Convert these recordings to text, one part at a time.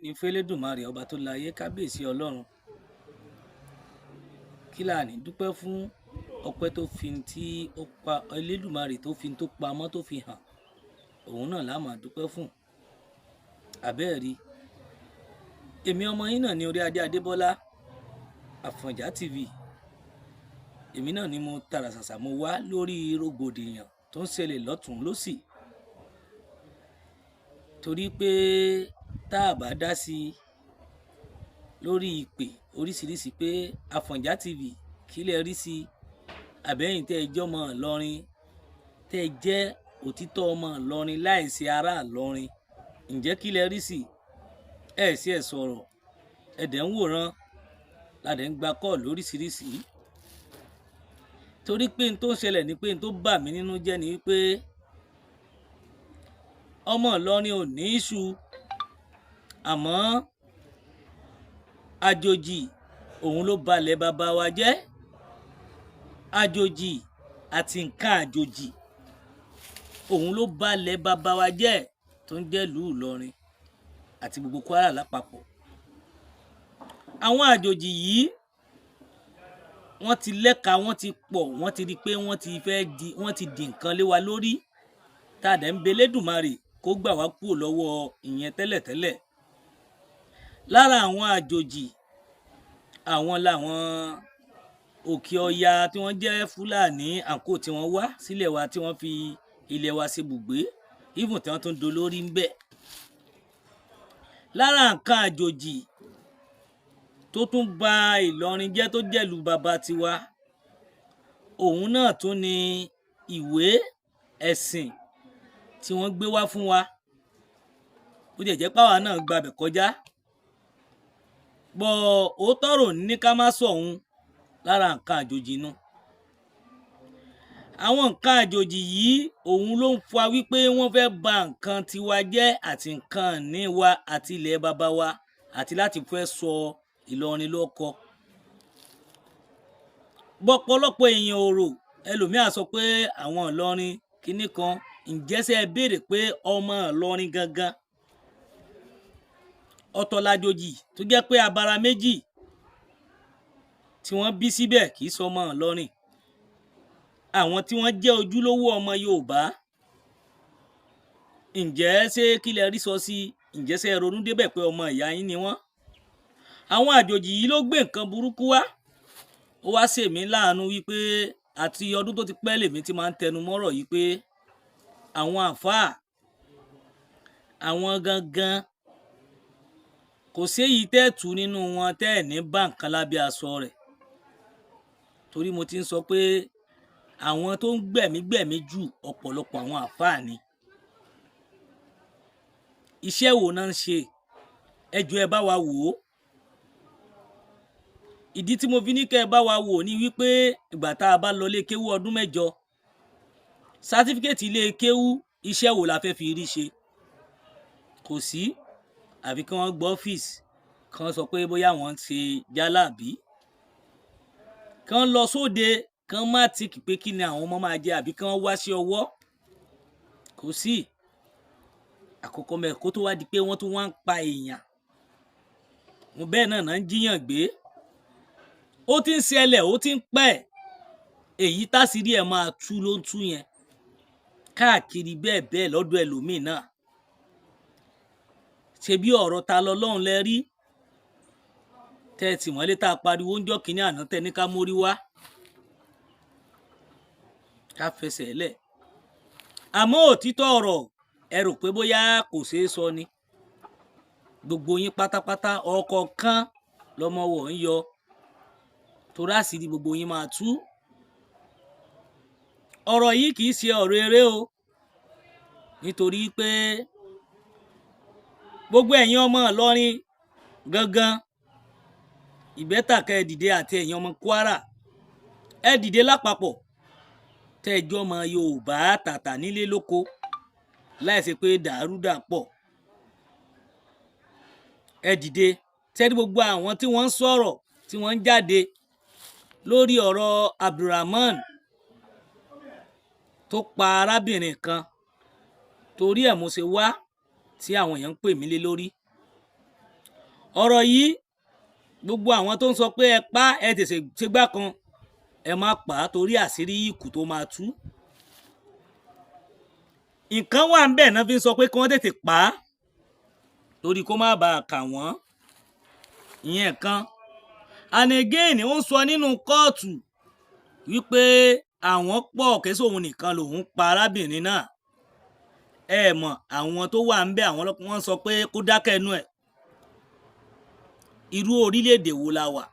ní fẹ́lẹ́dùmarè ọba tó láyé kábíyèsí ọlọ́run kí la ní dúpẹ́ fún ọpẹ́ tó fi tí ó pa Elédùmarè tó fi tó pamọ́ tó fi hàn òun náà la máa dúpẹ́ fún àbẹ́ẹ̀rí èmi ọmọ yín náà ní Orí Adé Adébọ́lá Àfọ̀njá TV èmi náà ni mo tara ṣàṣà mo wá lórí rògbòdìyàn tó ń ṣẹlẹ̀ lọ́tún lósì torí pé tá a bá dá sí i lórí ìpè oríṣiríṣi pé Àfọ̀njá TV kí lẹ rí sí àbẹ́yìn tẹ́ ẹ jẹ́ ọmọ Ìlọrin tẹ́ ẹ jẹ́ òtítọ́ ọmọ Ìlọrin láìsí ará Ìlọrin ǹjẹ́ kí lẹ rí sí ẹ sí ẹ sọ̀rọ̀ ẹ̀dẹ̀ ń wòran ládẹ̀ ń gba kọ́ọ̀lù lóríṣiríṣi torí pé n tó ń ṣẹlẹ̀ ni pé n tó bà mí nínú jẹ́ ni wípé ọmọ Ìlọrin ò ní iṣu àmọ́ àjòjì òun ló balẹ̀ bàbá wa jẹ́ àjòjì àti nǹkan àjòjì òun ló balẹ̀ bàbá wa jẹ́ tó ń jẹ́ ìlú Ìlọrin àti gbogbo Kwara lápapọ̀ àwọn àjòjì yìí wọ́n ti lẹ́ka wọ́n ti pọ̀ wọ́n ti rí pé wọ́n ti di nǹkan lé wa lórí tá a dẹ̀ ń bẹ Elédùmarè kó gbà wá kúrò lọ́wọ́ ìyẹn tẹ́lẹ̀tẹ́lẹ̀ lára àwọn àjòjì àwọn làwọn Òkè Ọya tí wọ́n jẹ́ Fúlàní àǹkó tí wọ́n wá sílẹ̀ wa tí wọ́n fi ilẹ̀ wa ṣe bùgbé even tí wọ́n tún dolórí ń bẹ̀ lára nǹkan àjòjì tó tún ba Ìlọrin jẹ́ tó jẹ́lú bàbá tiwa òun náà tún ni ìwé ẹ̀sìn tí wọ́n gbé wá fún wa ó jẹ́ páwa náà gbabẹ̀ kọjá bọ̀ ó tọrọ ní ká má sọ òun lára nǹkan àjòjì nu àwọn nǹkan àjòjì yìí òun ló ń fa wípé wọ́n fẹ́ ba nǹkan tiwa jẹ́ àti nǹkan ìní wa àti ilẹ̀ bàbá wa àti láti fẹ́ sọ Ìlọrin lóko bọ́pọ̀lọpọ̀ èèyàn ò rò ẹlòmíà sọ pé àwọn Ìlọrin kinní kan ǹjẹ́sẹ̀ béèrè pé ọmọ Ìlọrin gangan ọ̀tọ̀ lájòjì tó jẹ́ pé abara méjì tí wọ́n bí síbẹ̀ kì í sọ ọmọ Ìlọrin àwọn tí wọ́n jẹ́ ojúlówó ọmọ Yorùbá ǹjẹ́ ṣé kí lẹ rí sọ sí ǹjẹ́ ṣé ronú débẹ̀ pé ọmọ ìyá yín ni wọ́n àwọn àjòjì yìí ló gbé nǹkan burúkú wá ó wá ṣèmí láàánú wípé àti ọdún tó ti pẹ́ lèmi ti máa ń tẹnu mọ́rọ̀ yìí pé àwọn àfáà àwọn gangan kò séyìí tẹ́ẹ̀tù nínú wọn tẹ́ẹ̀ ní bá nǹkan lábẹ́ aṣọ rẹ̀ torí mo ti ń sọ pé àwọn tó ń gbẹ̀mí jù ọ̀pọ̀lọpọ̀ àwọn àfáà ni iṣẹ́ wo náà ń ṣe ẹ jọ̀ọ́ ẹ bá wa wò ó ìdí tí mo fi ní kẹ́ ẹ bá wa wò ní wípé ìgbà tá a bá lọ ilé kéwú ọdún 8 sátífíkẹ́ẹ̀tì ilé kéwú iṣẹ́ wo la fẹ́ fi rí ṣe kò sí àfi kí wọ́n gbọ́ ọ́fíìsì kan sọ pé bóyá wọ́n ń ṣe jálàbí kan lọ sóde kan má tìkì pé kí ni àwọn ọmọ máa jẹ àbí kan wá sí ọwọ́ kò sí àkọ́kọ́ mẹ́rin kó tó wá di pé wọ́n tún wá ń pa èèyàn mo bẹ́ẹ̀ náà ń jíyàn gbé ó ti ń ṣẹlẹ̀ ó ti ń pẹ́ èyí tásìrí ẹ̀ máa tú ló ń tú yẹn káàkiri bẹ́ẹ̀ lọ́dọ̀ ẹlòmíì náà ṣebí ọ̀rọ̀ ta lọ́lọ́run lẹ rí tẹ́ ẹ tì wọ́n lé tá a pariwo ń jọ́ kínní àná tẹ́ ní ká mórí wá ká fẹsẹ̀ lẹ̀ àmọ́ òtítọ́ ọ̀rọ̀ ẹ rò pé bóyá kò ṣeé sọ ni gbogbo yín pátápátá ọ̀kọ̀ọ̀kan lọ́mọ wọ̀ ń yọ torí àṣírí gbogbo yín máa tú ọ̀rọ̀ yìí kì í ṣe ọ̀rọ̀ eré o nítorí pé gbogbo ẹ̀yin ọmọ Ìlọrin gangan ìbẹ́tà kẹ́ ẹ dìde àti ẹ̀yin ọmọ Kwara ẹ dìde lápapọ̀ tẹ́ ẹ jọ ọmọ Yorùbá tàtà nílé lóko láìsí pé dàrúdàpọ̀ ẹ dìde tẹ́rí gbogbo àwọn tí wọ́n ń sọ̀rọ̀ tí wọ́n ń jáde lórí ọ̀rọ̀ Abdulrahman tó pa arábìnrin kan torí ẹ̀ mo ṣe wá tí àwọn èèyàn ń pè mí lé lórí ọ̀rọ̀ yìí gbogbo àwọn tó ń sọ pé ẹ pa ẹ tètè ṣègbà kan ẹ má pa á torí àṣírí ikú tó máa tú. nǹkan wà ń bẹ̀ náà fi ń sọ pé kí wọ́n tètè pa á torí kó má bàa kà wọ́n. ìyẹn kan and again ó ń sọ nínú kóòtù wípé àwọn pọ̀ kéṣe òun nìkan lòun pa arábìnrin náà. ẹ mọ̀ àwọn tó wà ń bẹ̀ àwọn wọ́n sọ pé kó dákẹ́ ẹnu ẹ̀. irú orílẹ̀-èdè wo la wà?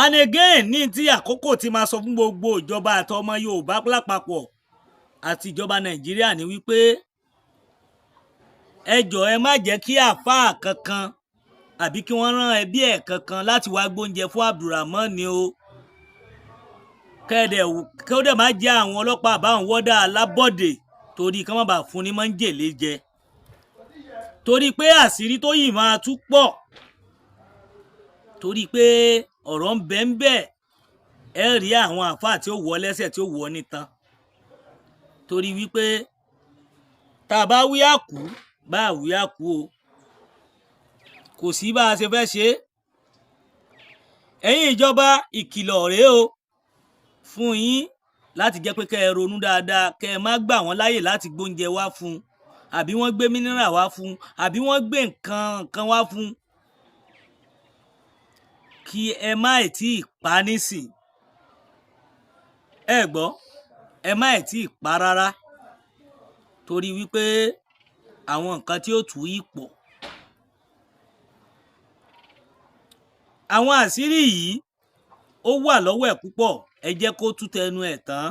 and again ní tí àkókò tí máa sọ fún gbogbo ìjọba àtọmọ Yorùbá lápapọ̀ àti ìjọba Nàìjíríà ní wípé ẹ jọ̀ọ́ ẹ má jẹ́ kí àáfàá kankan àbí kí wọ́n rán ẹbí ẹ̀ kankan láti wá gbóúnjẹ fún Abdulrahman ni o. kí ó dẹ̀ má jẹ́ àwọn ọlọ́pàá àbáwọn wọ́dà alábọ̀dé torí kí wọ́n má bàa fún ní máńjèlé jẹ. torí pé àṣírí tó yìí máa tú pọ̀. torí pé ọ̀rọ̀ ń bẹ ń bẹ ẹ rí àwọn àáfàá tí ó wọ lẹ́sẹ̀ tí ó wọ nítan. torí wípé tá a bá wí àkú bá a wí àkú o kò sí bá a ṣe fẹ́ ṣe. ẹ̀yin ìjọba ìkìlọ̀ rèé o fún yín láti jẹ́ pé kẹ́ ẹ ronú dáadáa kẹ́ ẹ má gbà wọ́n láyè láti gbóúnjẹ wá fún un àbí wọ́n gbé mínírà wá fún un àbí wọ́n gbé nǹkan wá fún un kí ẹ má tí ì pa nísìn. ẹ gbọ́ ẹ má tí ì pa rárá torí wípé àwọn nǹkan tí ó tú yìí pọ̀. àwọn àṣírí yìí ó wà lọ́wọ́ ẹ̀ púpọ̀ ẹ jẹ́ kó tú tẹnu ẹ̀ tán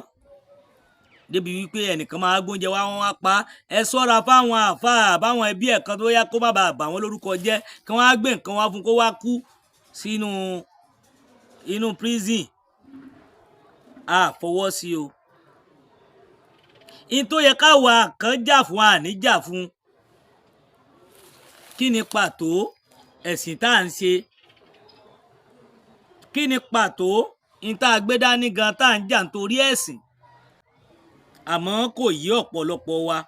débi wípé ẹnìkan máa gbóúnjẹ wá wọn wá pa ẹ ṣọ́ra fáwọn àáfàá báwọn ẹbí ẹ̀ kan tó yá kó má bàa bà wọ́n lórúkọ jẹ́ kí wọ́n á gbé nǹkan wá fún kó wá kú sínú inú prison. a fọwọ́ sí o. in tó yẹ káwa kan jà fún àní jà fún kí ni pàtó ẹ̀sìn tá à ń ṣe? kí ni pàtó in tá a gbé dání gan tá à ń jà nítorí ẹ̀sìn? àmọ́ kò yí ọ̀pọ̀lọpọ̀ wa.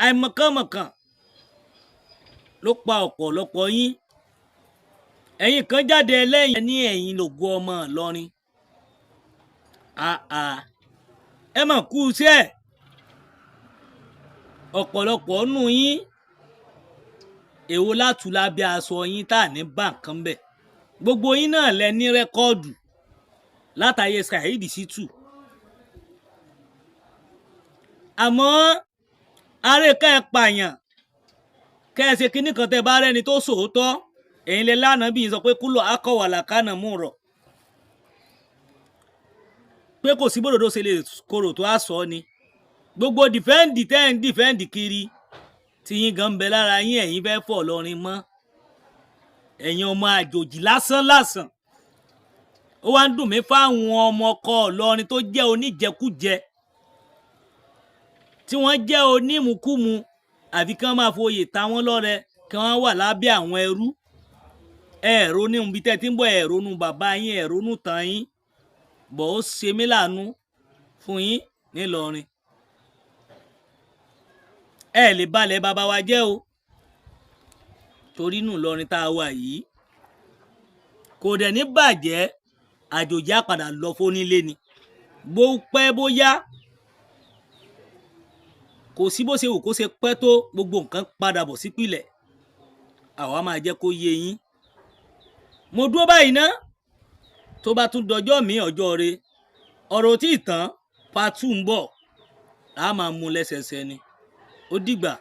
àìmọ̀kànmọ̀kàn ló pa ọ̀pọ̀lọpọ̀ yín. ẹ̀yin kan jáde ẹlẹ́yìn ní ẹ̀yin lògo ọmọ Ìlọrin. ẹ mọ̀ kú iṣẹ́. ọ̀pọ̀lọpọ̀ nù yín èwo látú lábẹ́ aṣọ yín tá à ní bá nǹkan bẹ̀. gbogbo yín náà lẹ ní rẹ́kọ́ọ̀dù látàyè Saheed Shittu. àmọ́ àrékà ẹ pààyàn kẹ́ ẹ ṣe kinní kan tẹ́ bá rẹ́ni tó sòótọ́ ẹ̀yin lẹ lánàá bí sọ pé kúlọ̀ akọ̀wàlà kánà mú rọ̀ pé kò sí bòdòdó ṣe lè korò tó a sọ ni. gbogbo dìfẹ́ǹdì tẹ́ ń dìfẹ́ǹdì kiri tí yín gan ń bẹ lára yín ẹ̀yin fẹ́ fọ̀ lọ́rin mọ́. ẹ̀yin ọmọ àjòjì lásán lásán. ó wá ń dùn mí fáwọn ọmọ ọkọ Ìlọrin tó jẹ́ oníjẹkújẹ tí wọ́n jẹ́ onímùkúmu àfi kí wọ́n máa foyè ta wọ́n lọ́rẹ kí wọ́n wà lábẹ́ àwọn ẹrú. ẹ ronú ibi tẹ́ ti ń bọ̀ ẹ ronú bàbá yín ẹ ronú tàn yín bọ̀ ó ṣe mí láàánú fún yín nílọrin. ẹ lè balẹ̀ bàbá wa jẹ́ o torí nù lọrin tá a wà yìí kò dẹ̀ ní bàjẹ́ àjòjì á padà lọ fónílé ni bó pẹ́ bóyá kò sí bó ṣe wù kó ṣe pẹ́ tó gbogbo nǹkan padà bọ̀ sípìlẹ̀ àwa máa jẹ́ kó yé yín. mo dúró báyìí ná tó bá tún dọjọ́ mi ọjọ́ re ọ̀rọ̀ tí ì tán part 2 ń bọ̀ a máa mú lẹ́sẹẹsẹ ni ó dìgbà.